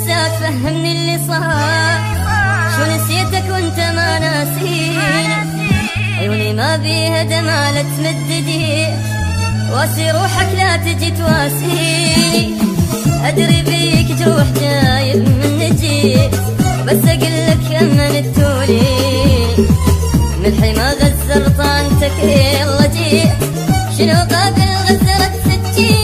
ننساك فهمني اللي صار، شو نسيتك وانت ما ناسيني، عيوني ما بيها دمع لا تمد ايديك، واسي روحك لا تجي تواسيني، ادري بيك جروح جايب من جيت، بس اقلك اما نتولي ملحي ما غزر طعنتك يلا جيت، شنو قابل غزرت سجين.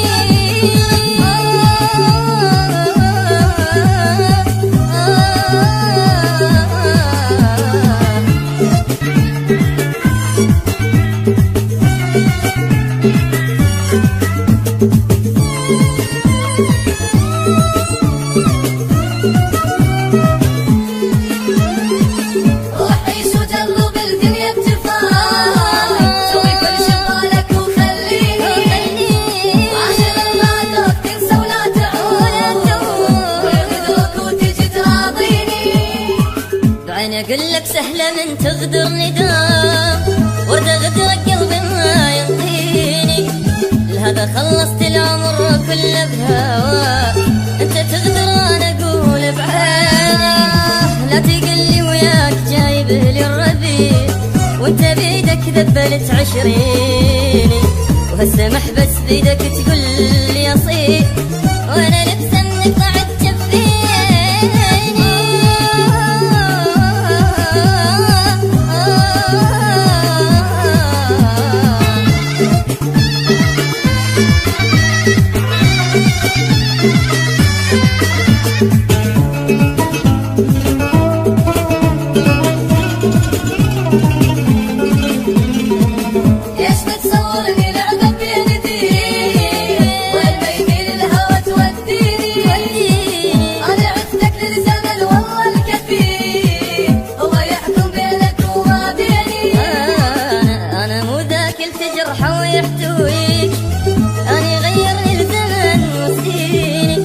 اقول لك سهله من تغدر ندام، ورده غدرك قلبي ما ينطيني، لهذا خلصت العمر كله بهواك، انت تغدر وانا اقول بعيني، لا تقلي وياك جايبه لي الربيع، وانت بيدك ذبلت عشريني، وهسه محبس بيدك تقول لي اصيل، وانا لبسه منك ضعت جفيني. أنا غيرني الزمن وسيني،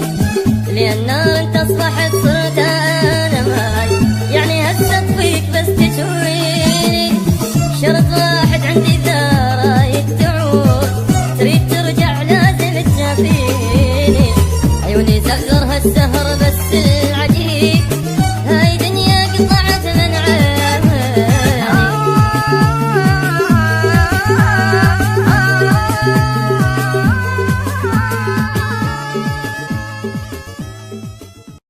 لأن أنت أصبحت صرت أنا معي، يعني هسه أطفيك بس تشويني، شرط واحد عندي إذا رايك تعود، تريد ترجع لازم تجافيني، عيوني زغرها السهر بس